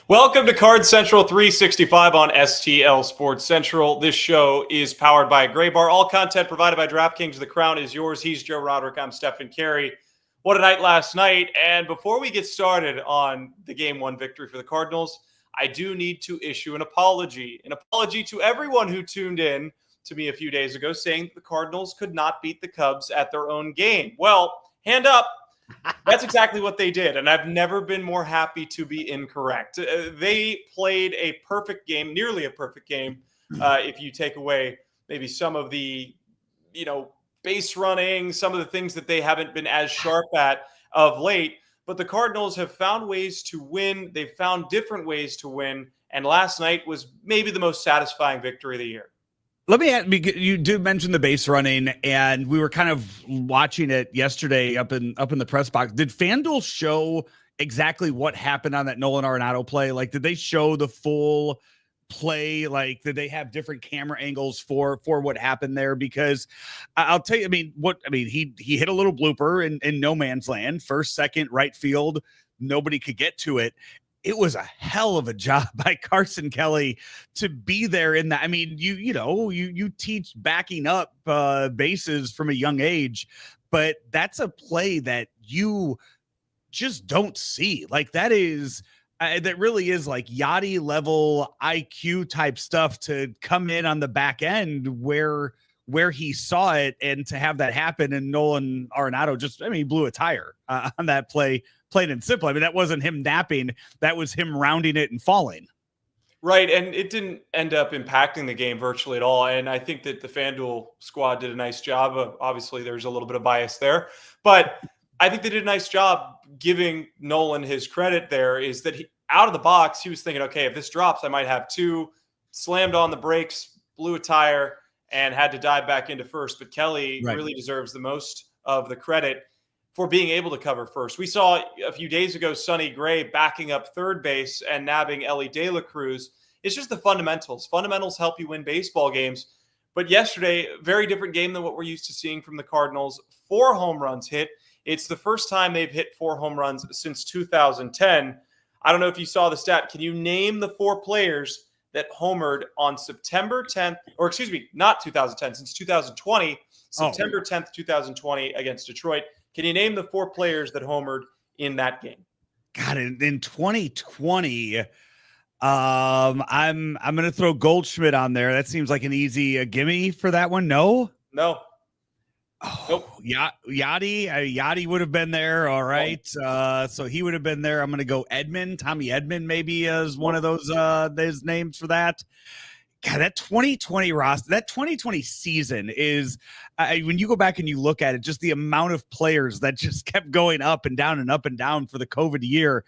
Welcome to Card Central 365 on STL Sports Central. This show is powered by Gray Bar. All content provided by DraftKings. The crown is yours. He's Joe Roderick. I'm Stefan Caray. What a night last night. And before we get started on the Game 1 victory for the Cardinals, I do need to issue an apology. An apology to everyone who tuned in to me a few days ago saying the Cardinals could not beat the Cubs at their own game. Well, hand up. That's exactly what they did, and I've never been more happy to be incorrect. They played a perfect game, nearly a perfect game, if you take away maybe some of the, base running, some of the things that they haven't been as sharp at of late. But the Cardinals have found ways to win. They've found different ways to win, and last night was maybe the most satisfying victory of the year. Let me ask, you did mention the base running, and we were kind of watching it yesterday up in the press box. Did FanDuel show exactly what happened on that Nolan Arenado play? Like, did they show the full play? Like, did they have different camera angles for what happened there? Because I'll tell you, he hit a little blooper in no man's land, first, second, right field. Nobody could get to it. It was a hell of a job by Carson Kelly to be there in that. I mean, you teach backing up bases from a young age, but that's a play that you just don't see. Like, that is that really is like Yachty level IQ type stuff to come in on the back end where he saw it, and to have that happen. And Nolan Arenado he blew a tire on that play. Plain and simple. I mean, that wasn't him napping. That was him rounding it and falling. Right, and it didn't end up impacting the game virtually at all. And I think that the FanDuel squad did a nice job. Obviously, there's a little bit of bias there. But I think they did a nice job giving Nolan his credit there, is that out of the box, he was thinking, okay, if this drops, I might have two. Slammed on the brakes, blew a tire, and had to dive back into first. But Kelly really deserves the most of the credit for being able to cover first. We saw a few days ago Sonny Gray backing up third base and nabbing Elly De La Cruz. It's just the fundamentals. Fundamentals help you win baseball games. But yesterday, very different game than what we're used to seeing from the Cardinals. 4 home runs hit. It's the first time they've hit 4 home runs since 2010. I don't know if you saw the stat. Can you name the 4 players that homered on September 10th, or excuse me, not 2010, since 2020, September 10th, 2020 against Detroit? Can you name the 4 players that homered in that game? God, in 2020, I'm going to throw Goldschmidt on there. That seems like an easy gimme for that one. No. Oh, nope. Yachty would have been there. All right. So he would have been there. I'm going to go Tommy Edman maybe as one of those names for that. God, that 2020 roster, that 2020 season is when you go back and you look at it, just the amount of players that just kept going up and down for the COVID year.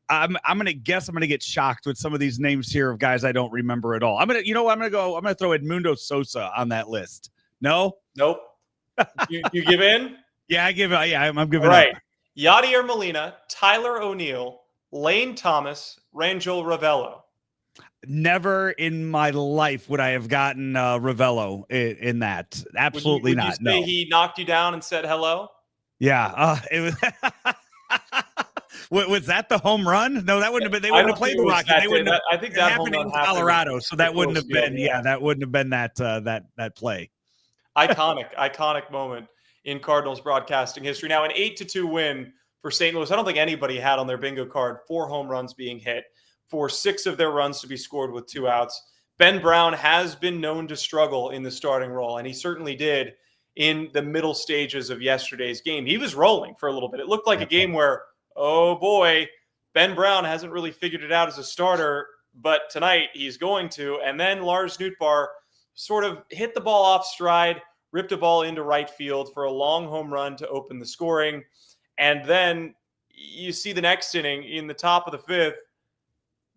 I'm going to get shocked with some of these names here of guys I don't remember at all. I'm going to throw Edmundo Sosa on that list. No, nope. You give in? Yeah, I'm giving all right. up. Yadier Molina, Tyler O'Neill, Lane Thomas, Rangel Ravelo. Never in my life would I have gotten Ravelo in that. Absolutely would not. You say he knocked you down and said hello? Yeah. It was. Was that the home run? No, that wouldn't have been. They wouldn't have played the Rocket. I think that happened in Colorado, so that wouldn't have been. Yeah, that wouldn't have been that play. Iconic moment in Cardinals broadcasting history. Now, an 8-2 win for St. Louis. I don't think anybody had on their bingo card 4 home runs being hit, for 6 of their runs to be scored with 2 outs. Ben Brown has been known to struggle in the starting role, and he certainly did in the middle stages of yesterday's game. He was rolling for a little bit. It looked like a game where, oh boy, Ben Brown hasn't really figured it out as a starter, but tonight he's going to. And then Lars Nootbaar sort of hit the ball off stride, ripped a ball into right field for a long home run to open the scoring. And then you see the next inning in the top of the 5th,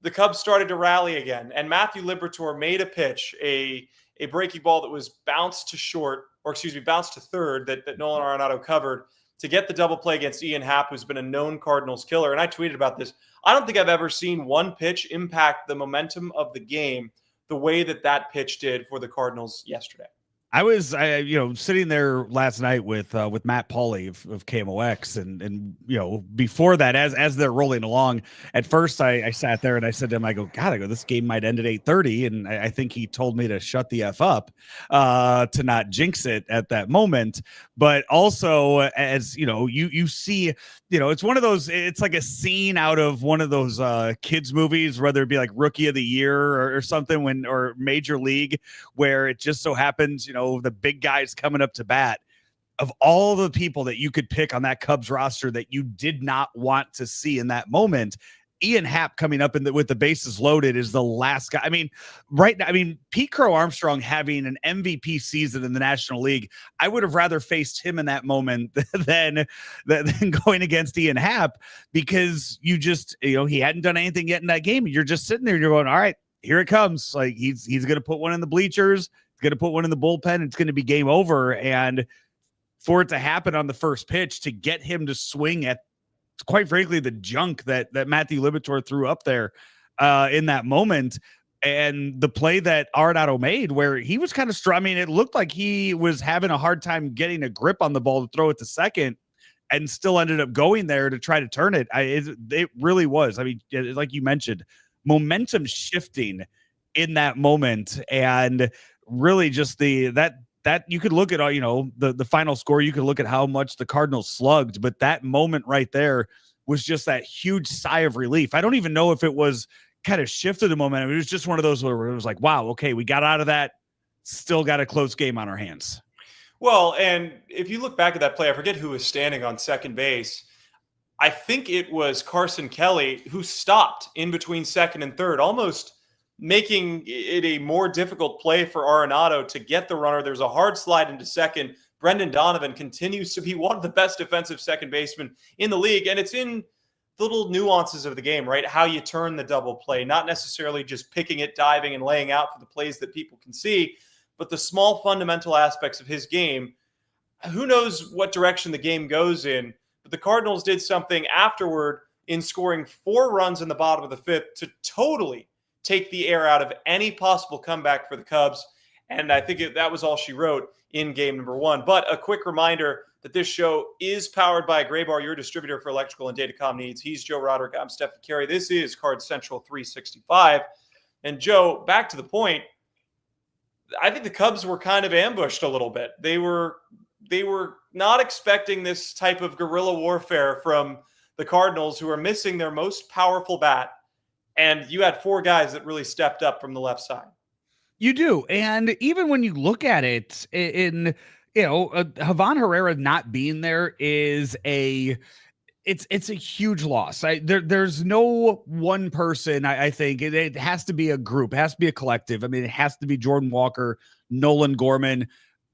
the Cubs started to rally again. And Matthew Liberatore made a pitch, a breaking ball that was bounced to third that Nolan Arenado covered to get the double play against Ian Happ, who's been a known Cardinals killer. And I tweeted about this. I don't think I've ever seen one pitch impact the momentum of the game the way that pitch did for the Cardinals yesterday. I was, sitting there last night with Matt Pauley of KMOX, and before that, as they're rolling along, at first I sat there and I said to him, I go, this game might end at 8:30, and I think he told me to shut the f up, to not jinx it at that moment. But also, as you see, it's one of those. It's like a scene out of one of those kids movies, whether it be like Rookie of the Year or something, or Major League, where it just so happens, the big guys coming up to bat. Of all the people that you could pick on that Cubs roster that you did not want to see in that moment, Ian Happ coming up with the bases loaded is the last guy. I mean, right now, Pete Crow Armstrong having an MVP season in the National League, I would have rather faced him in that moment than going against Ian Happ, because you just, he hadn't done anything yet in that game. You're just sitting there and you're going, all right, here it comes. Like he's going to put one in the bleachers, going to put one in the bullpen. It's going to be game over. And for it to happen on the first pitch, to get him to swing at, quite frankly, the junk that Matthew Liberatore threw up there in that moment, and the play that Arenado made where he was kind of strong. It looked like he was having a hard time getting a grip on the ball to throw it to second, and still ended up going there to try to turn it. It really was. Like you mentioned, momentum shifting in that moment, and really just that you could look at all, the final score, you could look at how much the Cardinals slugged, but that moment right there was just that huge sigh of relief. I don't even know if it was kind of shifted the momentum. It was just one of those where it was like, wow, okay, we got out of that, still got a close game on our hands. Well, and if you look back at that play, I forget who was standing on second base. I think it was Carson Kelly who stopped in between second and third, almost making it a more difficult play for Arenado to get the runner. There's a hard slide into second. Brendan Donovan continues to be one of the best defensive second basemen in the league. And it's in the little nuances of the game, right? How you turn the double play, not necessarily just picking it, diving, and laying out for the plays that people can see, but the small fundamental aspects of his game. Who knows what direction the game goes in, but the Cardinals did something afterward in scoring 4 runs in the bottom of the 5th to totally take the air out of any possible comeback for the Cubs. And I think that was all she wrote in game number 1. But a quick reminder that this show is powered by Graybar, your distributor for electrical and datacom needs. He's Joe Roderick. I'm Stefan Caray. This is Card Central 365. And Joe, back to the point, I think the Cubs were kind of ambushed a little bit. They were not expecting this type of guerrilla warfare from the Cardinals, who are missing their most powerful bat. And you had 4 guys that really stepped up from the left side. You do. And even when you look at it Havon Herrera not being there is it's a huge loss. There's no one person. I think it has to be a group. It has to be a collective. It has to be Jordan Walker, Nolan Gorman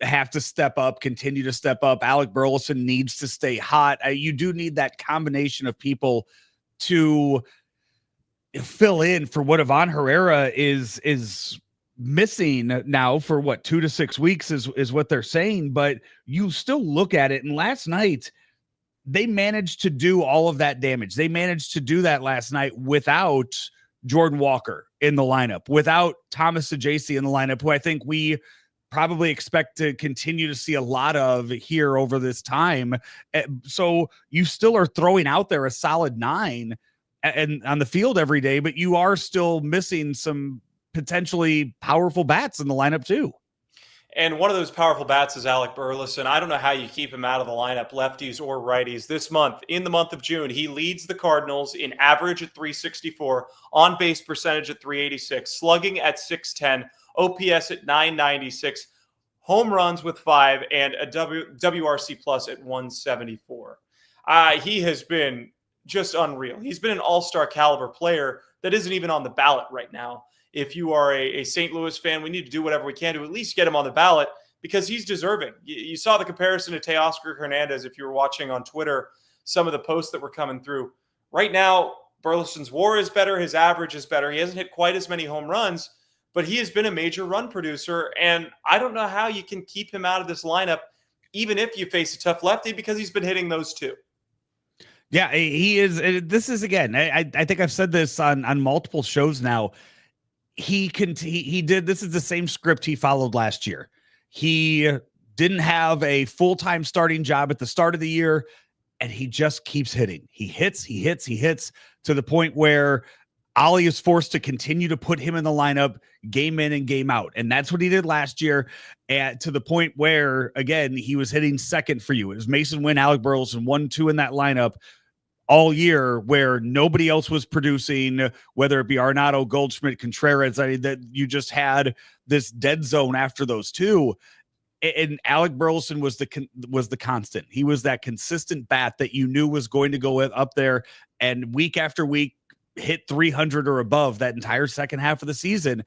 have to step up, continue to step up. Alec Burleson needs to stay hot. You do need that combination of people to fill in for what Havon Herrera is missing now for 2 to 6 weeks is what they're saying. But you still look at it, and last night they managed to do all of that damage. They managed to do that last night without Jordan Walker in the lineup, without Thomas Saggese in the lineup, who I think we probably expect to continue to see a lot of here over this time. So you still are throwing out there a solid 9 and on the field every day, but you are still missing some potentially powerful bats in the lineup too. And one of those powerful bats is Alec Burleson. I don't know how you keep him out of the lineup, lefties or righties. This month, in the month of June, he leads the Cardinals in average at 364, on base percentage at 386, slugging at 610, OPS at 996, home runs with 5, and a WRC plus at 174. He has been just unreal. He's been an all-star caliber player that isn't even on the ballot right now. If you are a St. Louis fan, we need to do whatever we can to at least get him on the ballot, because he's deserving. You saw the comparison to Teoscar Hernandez if you were watching on Twitter, some of the posts that were coming through. Right now, Burleson's WAR is better. His average is better. He hasn't hit quite as many home runs, but he has been a major run producer. And I don't know how you can keep him out of this lineup, even if you face a tough lefty, because he's been hitting those too. Yeah, he is. This is, again, I think I've said this on multiple shows now. He did. This is the same script he followed last year. He didn't have a full-time starting job at the start of the year, and he just keeps hitting. He hits to the point where Ollie is forced to continue to put him in the lineup game in and game out. And that's what he did last year, to the point where, again, he was hitting second for you. It was Mason Wynn, Alec Burleson, 1-2 in that lineup all year, where nobody else was producing, whether it be Arenado, Goldschmidt, Contreras. I mean, that you just had this dead zone after those two. And Alec Burleson was the constant. He was that consistent bat that you knew was going to go up there and week after week hit 300 or above that entire second half of the season.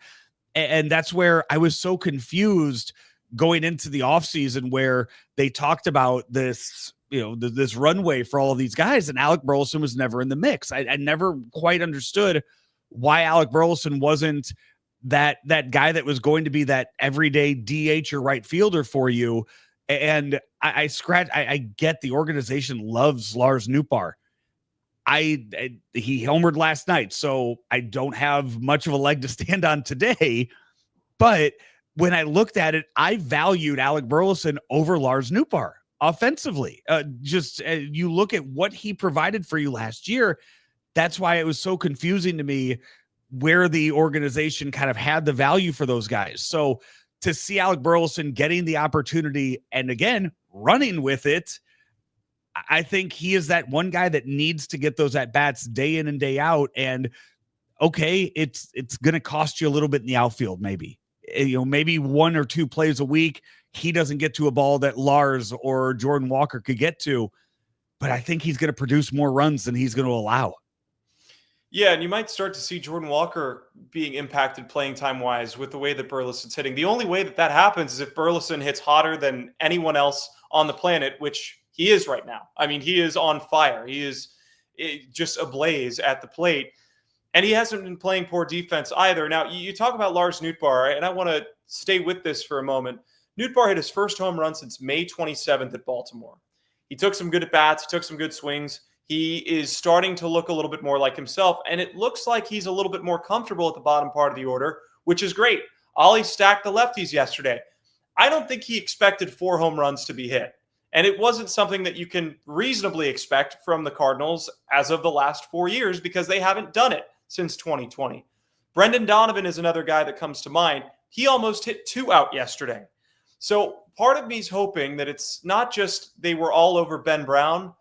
And that's where I was so confused going into the offseason, where they talked about this, this runway for all of these guys, and Alec Burleson was never in the mix. I never quite understood why Alec Burleson wasn't that guy that was going to be that everyday DH or right fielder for you. And I get the organization loves Lars Nootbaar. He homered last night, so I don't have much of a leg to stand on today. But when I looked at it, I valued Alec Burleson over Lars Nootbaar offensively. You look at what he provided for you last year. That's why it was so confusing to me where the organization kind of had the value for those guys. So to see Alec Burleson getting the opportunity and, again, running with it, I think he is that one guy that needs to get those at-bats day in and day out. And, okay, it's going to cost you a little bit in the outfield, maybe. Maybe 1 or 2 plays a week, he doesn't get to a ball that Lars or Jordan Walker could get to. But I think he's going to produce more runs than he's going to allow. Yeah, and you might start to see Jordan Walker being impacted playing time-wise with the way that Burleson's hitting. The only way that happens is if Burleson hits hotter than anyone else on the planet, which he is right now. I mean, he is on fire. He is just ablaze at the plate. And he hasn't been playing poor defense either. Now, you talk about Lars Nootbaar, and I want to stay with this for a moment. Nootbaar hit his first home run since May 27th at Baltimore. He took some good at-bats. He took some good swings. He is starting to look a little bit more like himself, and it looks like he's a little bit more comfortable at the bottom part of the order, which is great. Ollie stacked the lefties yesterday. I don't think he expected 4 home runs to be hit, and it wasn't something that you can reasonably expect from the Cardinals as of the last 4 years, because they haven't done it since 2020. Brendan Donovan is another guy that comes to mind. He almost hit 2 out yesterday. So part of me is hoping that it's not just they were all over Ben Brown,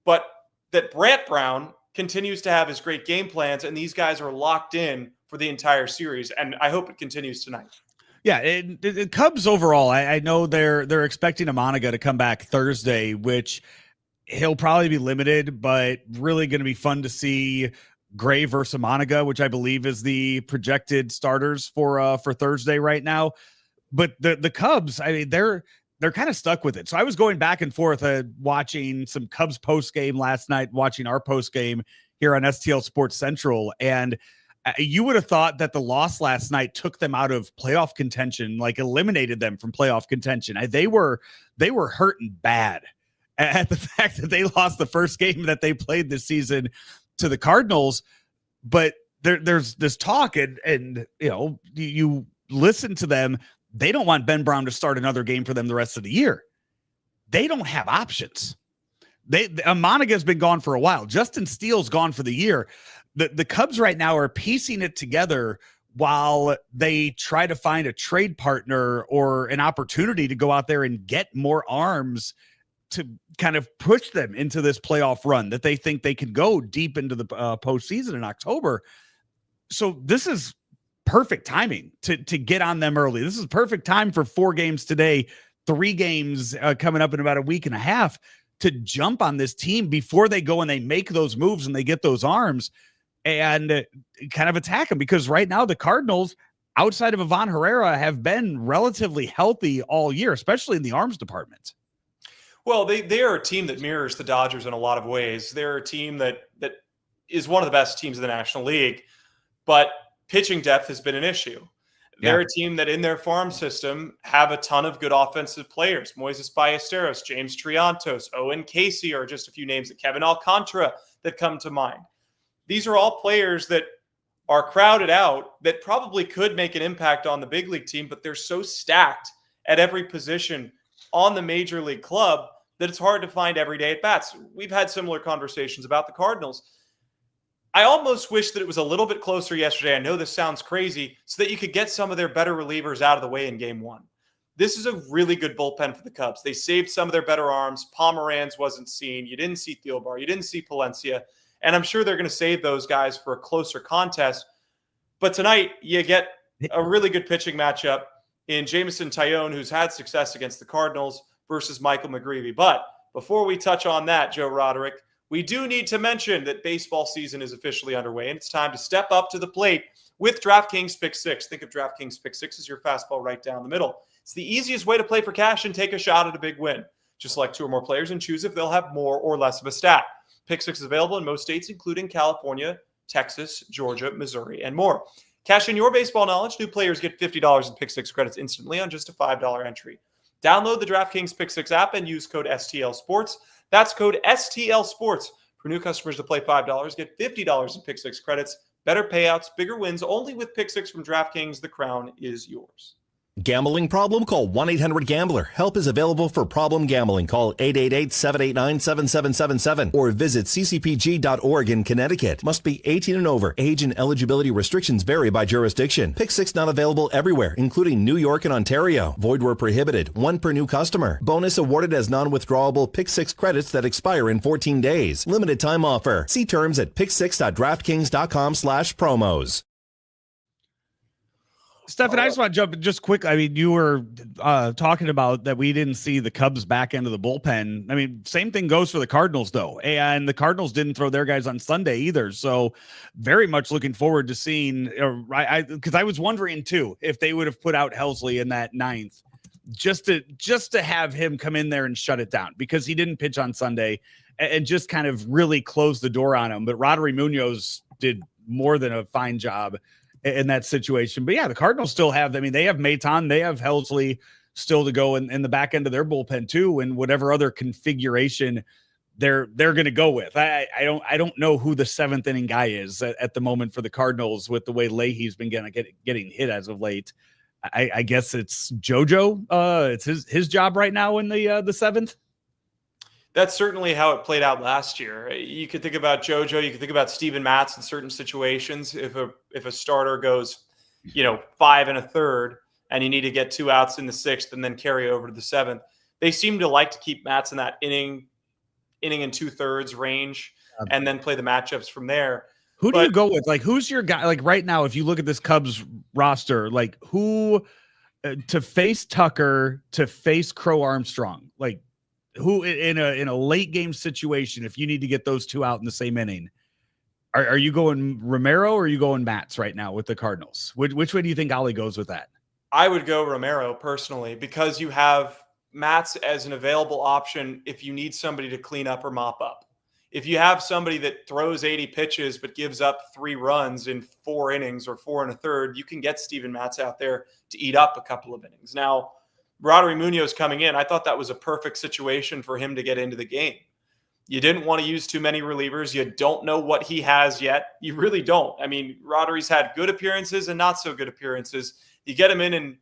but that Brant Brown continues to have his great game plans, and these guys are locked in for the entire series. And I hope it continues tonight. Yeah, the Cubs overall, I know they're expecting Amanaga to come back Thursday, which he'll probably be limited, but really going to be fun to see Gray versus Amanaga, which I believe is the projected starters for Thursday right now. But the Cubs, I mean, they're kind of stuck with it. So I was going back and forth watching some Cubs post game last night, watching our post game here on STL Sports Central. And you would have thought that the loss last night took them out of playoff contention, like eliminated them from playoff contention. They were hurting bad at the fact that they lost the first game that they played this season to the Cardinals. But there's this talk, and you listen to them. They don't want Ben Brown to start another game for them the rest of the year. They don't have options. Amanaga's been gone for a while. Justin Steele's gone for the year. The Cubs right now are piecing it together while they try to find a trade partner or an opportunity to go out there and get more arms to kind of push them into this playoff run that they think they can go deep into the postseason in October. So this is perfect timing to get on them early. This is perfect time for 4 games today, 3 games coming up in about a week and a half to jump on this team before they go and they make those moves and they get those arms and kind of attack them. Because right now the Cardinals, outside of Ivan Herrera, have been relatively healthy all year, especially in the arms department. Well, they are a team that mirrors the Dodgers in a lot of ways. They're a team that is one of the best teams in the National League, but pitching depth has been an issue. They're a team that in their farm system have a ton of good offensive players. Moises Ballesteros, James Triantos, Owen Casey are just a few names, that Kevin Alcantara that come to mind. These are all players that are crowded out that probably could make an impact on the big league team, but they're so stacked at every position on the major league club that it's hard to find everyday at bats. We've had similar conversations about the Cardinals. I almost wish that it was a little bit closer yesterday. I know this sounds crazy, so that you could get some of their better relievers out of the way in game one. This is a really good bullpen for the Cubs. They saved some of their better arms. Pomeranz wasn't seen. You didn't see Thielbar. You didn't see Palencia. And I'm sure they're going to save those guys for a closer contest. But tonight, you get a really good pitching matchup in Jameson Taillon, who's had success against the Cardinals, versus Michael McGreevy. But before we touch on that, Joe Roderick, we do need to mention that baseball season is officially underway, and it's time to step up to the plate with DraftKings Pick 6. Think of DraftKings Pick 6 as your fastball right down the middle. It's the easiest way to play for cash and take a shot at a big win. Just select 2 or more players and choose if they'll have more or less of a stat. Pick 6 is available in most states, including California, Texas, Georgia, Missouri, and more. Cash in your baseball knowledge. New players get $50 in Pick 6 credits instantly on just a $5 entry. Download the DraftKings Pick 6 app and use code STL Sports. That's code STL Sports. For new customers to play $5, get $50 in Pick 6 credits. Better payouts, bigger wins, only with Pick 6 from DraftKings. The crown is yours. Gambling problem? Call 1-800-GAMBLER. Help is available for problem gambling. Call 888-789-7777 or visit ccpg.org in Connecticut. Must be 18 and over. Age and eligibility restrictions vary by jurisdiction. Pick 6 not available everywhere, including New York and Ontario. Void where prohibited. 1 per new customer. Bonus awarded as non-withdrawable Pick 6 credits that expire in 14 days. Limited time offer. See terms at pick6.draftkings.com/promos. Stefan, I just want to jump just quick. I mean, you were talking about that we didn't see the Cubs back end of the bullpen. I mean, same thing goes for the Cardinals, though. And the Cardinals didn't throw their guys on Sunday either. So very much looking forward to seeing, because I was wondering, too, if they would have put out Helsley in that 9th just to have him come in there and shut it down, because he didn't pitch on Sunday and just kind of really close the door on him. But Roderick Munoz did more than a fine job in that situation. But yeah, the Cardinals still have, I mean, they have Maton, they have Helsley still to go in the back end of their bullpen too, and whatever other configuration they're going to go with. I don't know who the 7th inning guy is at the moment for the Cardinals with the way Leahy's been getting hit as of late. I guess it's JoJo. It's his job right now in the 7th. That's certainly how it played out last year. You could think about JoJo. You could think about Steven Matz in certain situations. If a starter goes, 5 1/3, and you need to get 2 outs in the 6th and then carry over to the 7th, they seem to like to keep Matz in that inning and 2/3 range, and then play the matchups from there. Who do you go with? Like, who's your guy? Like right now, if you look at this Cubs roster, like who to face Tucker, to face Crow Armstrong, like. Who in a late game situation, if you need to get those 2 out in the same inning, are you going Romero or are you going Matz right now with the Cardinals? Which way do you think Ollie goes with that? I would go Romero personally, because you have Matz as an available option if you need somebody to clean up or mop up. If you have somebody that throws 80 pitches but gives up 3 runs in 4 innings or 4 1/3, you can get Steven Matz out there to eat up a couple of innings. Now, Roderick Munoz coming in, I thought that was a perfect situation for him to get into the game. You didn't want to use too many relievers. You don't know what he has yet. You really don't. I mean, Roderick's had good appearances and not so good appearances. You get him in and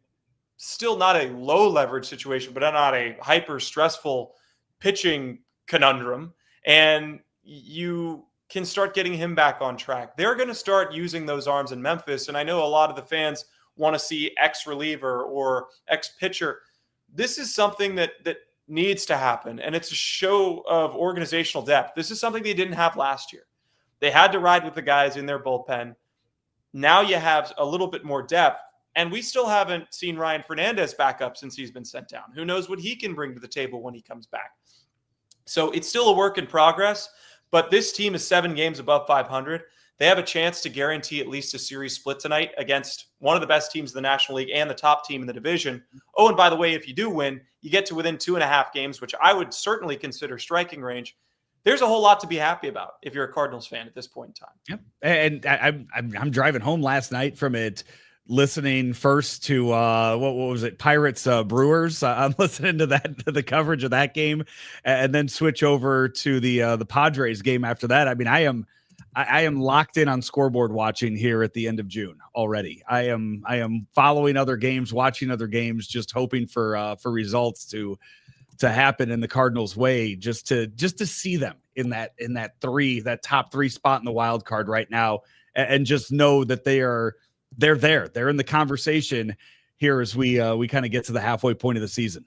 still not a low leverage situation, but not a hyper stressful pitching conundrum. And you can start getting him back on track. They're going to start using those arms in Memphis. And I know a lot of the fans want to see X reliever or X pitcher. This is something that needs to happen, and it's a show of organizational depth. This is something they didn't have last year. They had to ride with the guys in their bullpen. Now you have a little bit more depth, and we still haven't seen Ryan Fernandez back up since he's been sent down. Who knows what he can bring to the table when he comes back. So it's still a work in progress, but this team is 7 games above 500. They have a chance to guarantee at least a series split tonight against one of the best teams in the National League and the top team in the division. Oh, and by the way, if you do win, you get to within 2.5 games, which I would certainly consider striking range. There's a whole lot to be happy about if you're a Cardinals fan at this point in time. Yep. And I'm driving home last night from it, listening first to what was it, Pirates Brewers. I'm listening to the coverage of that game, and then switch over to the Padres game after that. I mean, I am locked in on scoreboard watching here at the end of June already. I am following other games, watching other games, just hoping for results to happen in the Cardinals' way, just to see them in that top 3 spot in the wild card right now, and just know that they're there. They're in the conversation here as we kind of get to the halfway point of the season.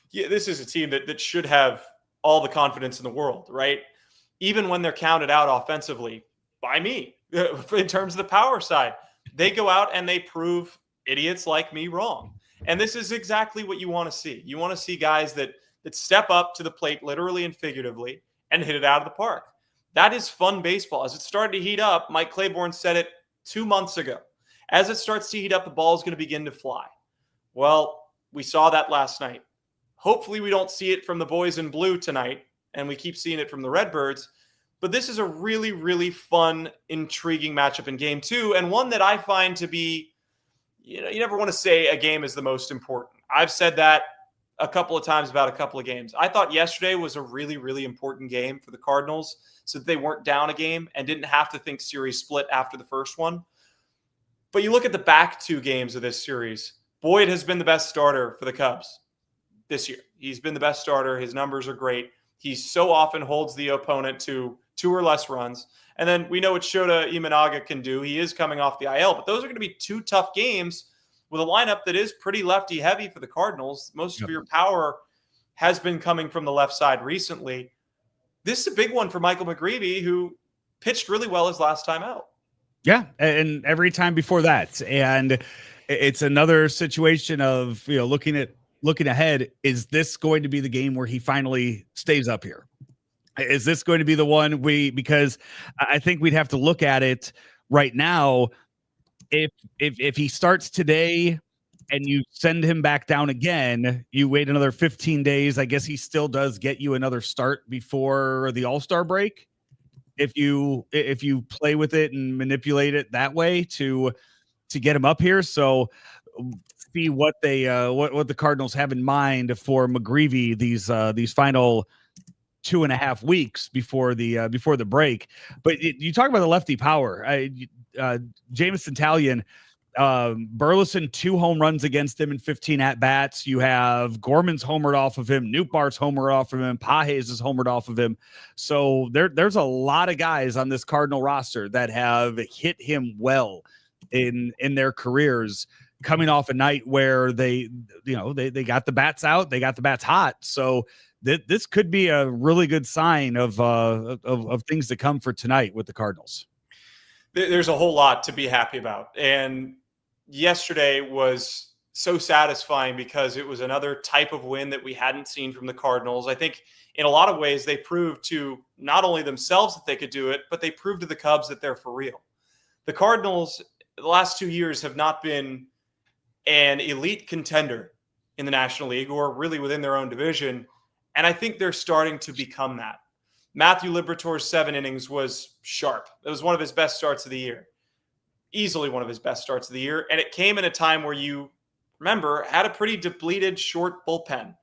Yeah, this is a team that should have all the confidence in the world, right? Even when they're counted out offensively by me in terms of the power side, they go out and they prove idiots like me wrong. And this is exactly what you want to see. You want to see guys that step up to the plate, literally and figuratively, and hit it out of the park. That is fun baseball. As it started to heat up, Mike Claiborne said it 2 months ago. As it starts to heat up, the ball is going to begin to fly. Well, we saw that last night. Hopefully we don't see it from the boys in blue tonight, and we keep seeing it from the Redbirds. But this is a really, really fun, intriguing matchup in game 2, and one that I find to be, you never want to say a game is the most important. I've said that a couple of times about a couple of games. I thought yesterday was a really, really important game for the Cardinals so that they weren't down a game and didn't have to think series split after the first one. But you look at the back 2 games of this series, Boyd has been the best starter for the Cubs this year. He's been the best starter. His numbers are great. He so often holds the opponent to 2 or less runs. And then we know what Shota Imanaga can do. He is coming off the IL, but those are going to be 2 tough games with a lineup that is pretty lefty heavy for the Cardinals. Most of your power has been coming from the left side recently. This is a big one for Michael McGreevy, who pitched really well his last time out. Yeah, and every time before that. And it's another situation of, looking ahead, is this going to be the game where he finally stays up here? Is this going to be the one because I think we'd have to look at it right now. If he starts today and you send him back down again, you wait another 15 days. I guess he still does get you another start before the All-Star break. If you play with it and manipulate it that way to get him up here. So see what they what the Cardinals have in mind for McGreevy these final 2.5 weeks before the break. But you talk about the lefty power. Jameson Taillon, Burleson 2 home runs against him in 15 at bats. You have Gorman's homered off of him, Nootbaar's homered off of him, Pages is homered off of him. So there's a lot of guys on this Cardinal roster that have hit him well in their careers, coming off a night where they got the bats out, they got the bats hot. So this could be a really good sign of things to come for tonight with the Cardinals. There's a whole lot to be happy about. And yesterday was so satisfying because it was another type of win that we hadn't seen from the Cardinals. I think in a lot of ways they proved to not only themselves that they could do it, but they proved to the Cubs that they're for real. The Cardinals the last 2 years have not been an elite contender in the National League or really within their own division. And I think they're starting to become that. Matthew Liberatore's 7 innings was sharp. It was one of his best starts of the year. Easily one of his best starts of the year. And it came in a time where you, remember, had a pretty depleted short bullpen.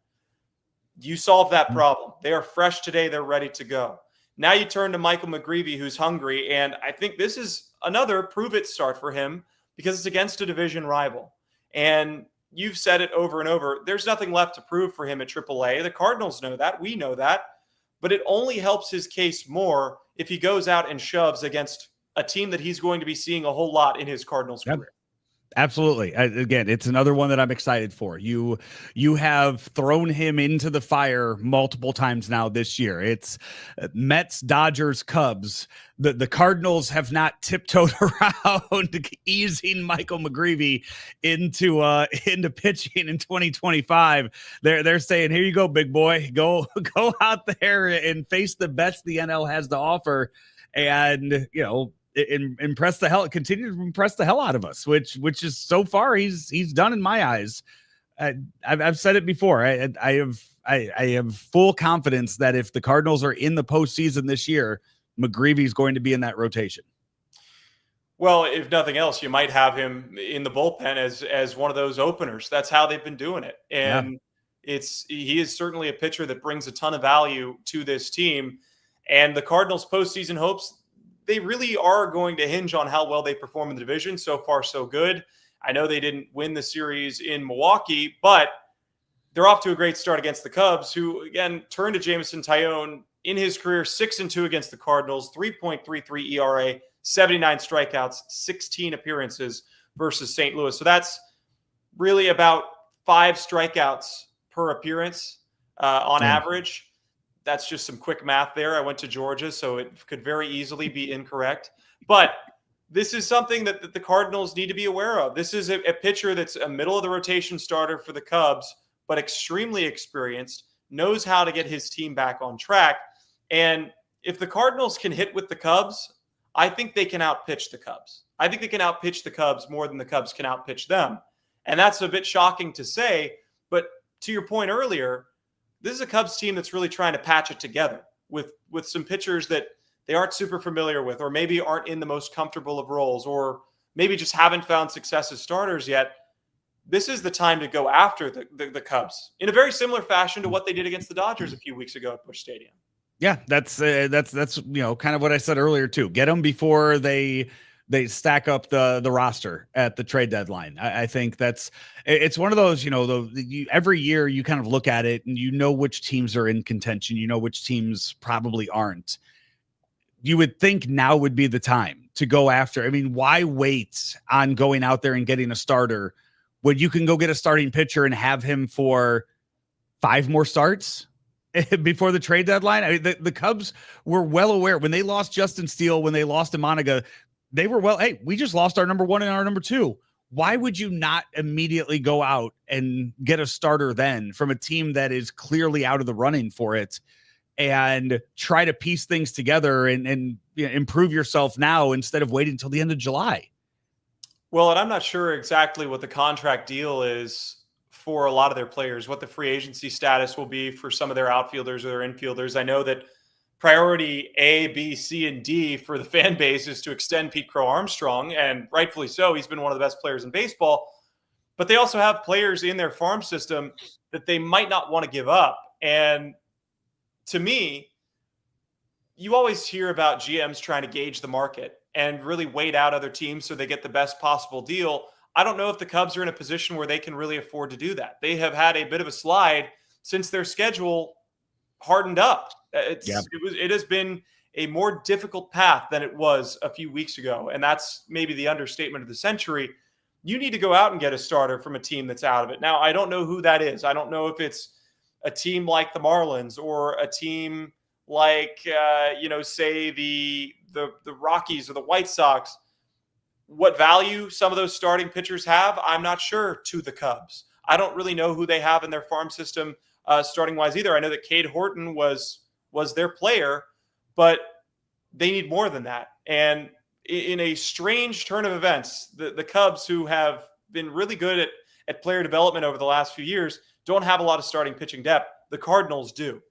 You solved that problem. They are fresh today. They're ready to go. Now you turn to Michael McGreevy, who's hungry. And I think this is another prove-it start for him because it's against a division rival. And you've said it over and over. There's nothing left to prove for him at AAA. The Cardinals know that. We know that. But it only helps his case more if he goes out and shoves against a team that he's going to be seeing a whole lot in his Cardinals career. Absolutely. Again, it's another one that I'm excited for. You have thrown him into the fire multiple times now this year. It's Mets, Dodgers, Cubs. The Cardinals have not tiptoed around easing Michael McGreevy into pitching in 2025. They're saying, here you go, big boy. Go out there and face the best the NL has to offer. And, impress the hell, continue to impress the hell out of us, which is so far he's done in my eyes. I've said it before. I have full confidence that if the Cardinals are in the postseason this year, McGreevy's going to be in that rotation. Well, if nothing else, you might have him in the bullpen as one of those openers. That's how they've been doing it. And he is certainly a pitcher that brings a ton of value to this team. And the Cardinals postseason hopes, they really are going to hinge on how well they perform in the division. So far, so good. I know they didn't win the series in Milwaukee, but they're off to a great start against the Cubs, who, again, turned to Jameson Taillon in his career, 6-2 against the Cardinals, 3.33 ERA, 79 strikeouts, 16 appearances versus St. Louis. So that's really about 5 strikeouts per appearance on average. That's just some quick math there. I went to Georgia, so it could very easily be incorrect. But this is something that the Cardinals need to be aware of. This is a pitcher that's a middle-of-the-rotation starter for the Cubs, but extremely experienced, knows how to get his team back on track. And if the Cardinals can hit with the Cubs, I think they can outpitch the Cubs. I think they can outpitch the Cubs more than the Cubs can outpitch them. And that's a bit shocking to say, but to your point earlier, this is a Cubs team that's really trying to patch it together with some pitchers that they aren't super familiar with, or maybe aren't in the most comfortable of roles, or maybe just haven't found success as starters yet. This is the time to go after the Cubs in a very similar fashion to what they did against the Dodgers a few weeks ago at Busch Stadium. Yeah, that's kind of what I said earlier too. Get them before they stack up the roster at the trade deadline. I think it's one of those, every year you kind of look at it and you know which teams are in contention, you know which teams probably aren't. You would think now would be the time to go after. I mean, why wait on going out there and getting a starter when you can go get a starting pitcher and have him for 5 more starts before the trade deadline? I mean, the Cubs were well aware when they lost Justin Steele, when they lost Imanaga, they were hey, we just lost our number 1 and our number 2. Why would you not immediately go out and get a starter then from a team that is clearly out of the running for it, and try to piece things together and improve yourself now instead of waiting until the end of July? Well, and I'm not sure exactly what the contract deal is for a lot of their players, what the free agency status will be for some of their outfielders or their infielders. I know that priority A, B, C, and D for the fan base is to extend Pete Crow Armstrong, and rightfully so. He's been one of the best players in baseball. But they also have players in their farm system that they might not want to give up. And to me, you always hear about GMs trying to gauge the market and really wait out other teams so they get the best possible deal. I don't know if the Cubs are in a position where they can really afford to do that. They have had a bit of a slide since their schedule hardened up. It has been a more difficult path than it was a few weeks ago. And that's maybe the understatement of the century. You need to go out and get a starter from a team that's out of it. Now, I don't know who that is. I don't know if it's a team like the Marlins or a team like, say the Rockies or the White Sox. What value some of those starting pitchers have, I'm not sure, to the Cubs. I don't really know who they have in their farm system starting wise either. I know that Cade Horton was their player, but they need more than that. And in a strange turn of events, the Cubs, who have been really good at player development over the last few years, don't have a lot of starting pitching depth. The Cardinals do.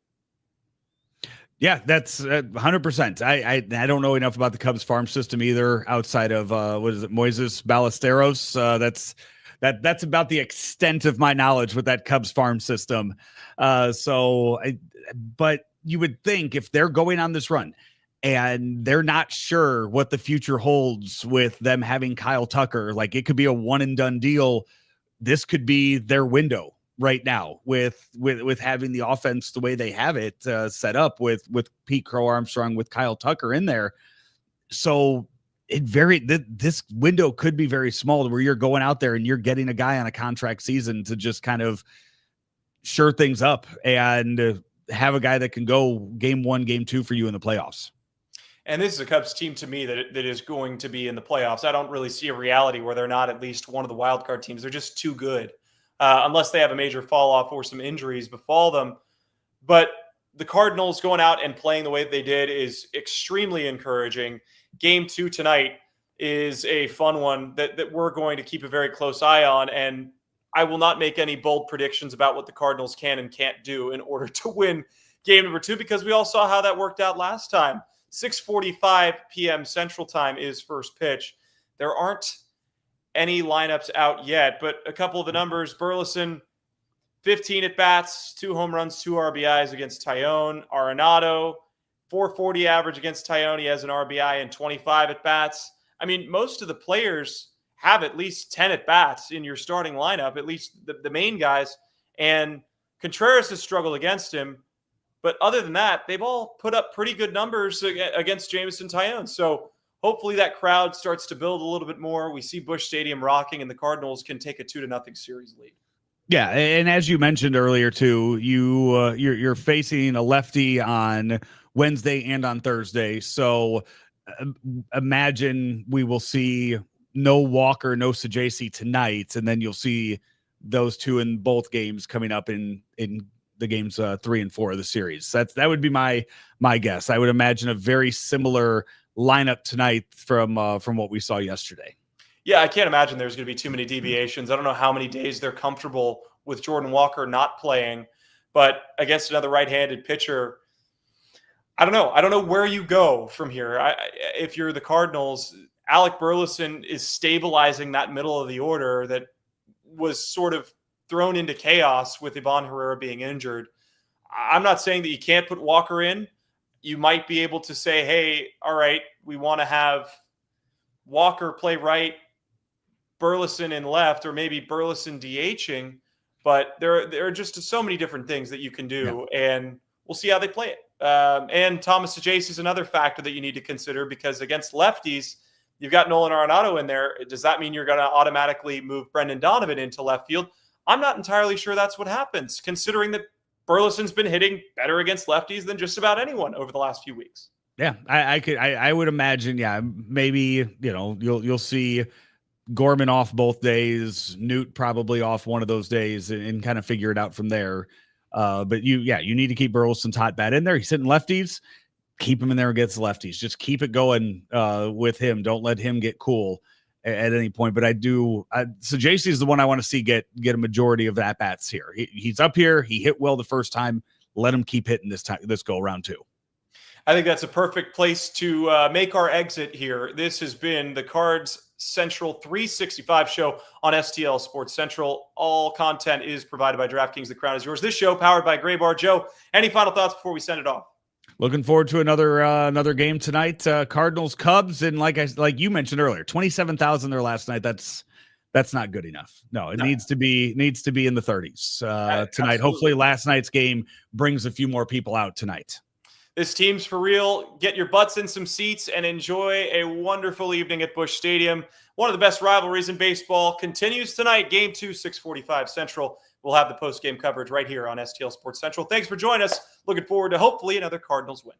Yeah, that's 100%. I don't know enough about the Cubs farm system either, outside of Moises Ballesteros. That's about the extent of my knowledge with that Cubs farm system. But you would think if they're going on this run and they're not sure what the future holds with them having Kyle Tucker, like it could be a one and done deal. This could be their window right now with having the offense the way they have it set up with Pete Crow Armstrong, with Kyle Tucker in there. So this window could be very small, where you're going out there and you're getting a guy on a contract season to just kind of sure things up and have a guy that can go game 1, game 2 for you in the playoffs. And this is a Cubs team to me that is going to be in the playoffs. I don't really see a reality where they're not at least one of the wildcard teams. They're just too good. Unless they have a major fall off or some injuries befall them. But the Cardinals going out and playing the way they did is extremely encouraging. Game 2 tonight is a fun one that we're going to keep a very close eye on. And I will not make any bold predictions about what the Cardinals can and can't do in order to win game number 2, because we all saw how that worked out last time. 6:45 p.m. Central Time is first pitch. There aren't any lineups out yet, but a couple of the numbers: Burleson, 15 at bats, 2 home runs, 2 RBIs against Taillon. Arenado, 440 average against Tyone as an RBI and 25 at-bats. I mean, most of the players have at least 10 at-bats in your starting lineup, at least the main guys. And Contreras has struggled against him. But other than that, they've all put up pretty good numbers against Jameson Tyone. So hopefully that crowd starts to build a little bit more. We see Busch Stadium rocking, and the Cardinals can take a 2-0 series lead. Yeah, and as you mentioned earlier too, you're facing a lefty on Wednesday and on Thursday. So imagine we will see no Walker, no Sajaci tonight, and then you'll see those two in both games coming up in the games 3 and 4 of the series. That would be my guess. I would imagine a very similar lineup tonight from what we saw yesterday. Yeah, I can't imagine there's going to be too many deviations. I don't know how many days they're comfortable with Jordan Walker not playing, but against another right-handed pitcher, I don't know. I don't know where you go from here. If you're the Cardinals, Alec Burleson is stabilizing that middle of the order that was sort of thrown into chaos with Ivan Herrera being injured. I'm not saying that you can't put Walker in. You might be able to say, hey, all right, we want to have Walker play right, Burleson in left, or maybe Burleson DHing. But there are just so many different things that you can do, and we'll see how they play it. And Thomas Sajaci is another factor that you need to consider, because against lefties, you've got Nolan Arenado in there. Does that mean you're going to automatically move Brendan Donovan into left field? I'm not entirely sure that's what happens, considering that Burleson's been hitting better against lefties than just about anyone over the last few weeks. Yeah, I would imagine. Yeah, maybe you'll see Gorman off both days, Newt probably off one of those days, and kind of figure it out from there. But you need to keep Burleson's hot bat in there. He's hitting lefties. Keep him in there against lefties. Just keep it going with him. Don't let him get cool at any point. But Sajaci is the one I want to see get a majority of the at-bats here. He's up here. He hit well the first time. Let him keep hitting this go around too. I think that's a perfect place to make our exit here. This has been the Cards Central 365 show on STL Sports Central. All content is provided by DraftKings. The crown is yours. This show powered by Gray Bar. Joe, any final thoughts before we send it off? Looking forward to another game tonight. Cardinals Cubs, and like you mentioned earlier, 27,000 there last night. That's not good enough. No, it needs to be in the 30s tonight. Absolutely. Hopefully last night's game brings a few more people out tonight. This team's for real. Get your butts in some seats and enjoy a wonderful evening at Busch Stadium. One of the best rivalries in baseball continues tonight. Game 2, 6:45 Central. We'll have the post-game coverage right here on STL Sports Central. Thanks for joining us. Looking forward to hopefully another Cardinals win.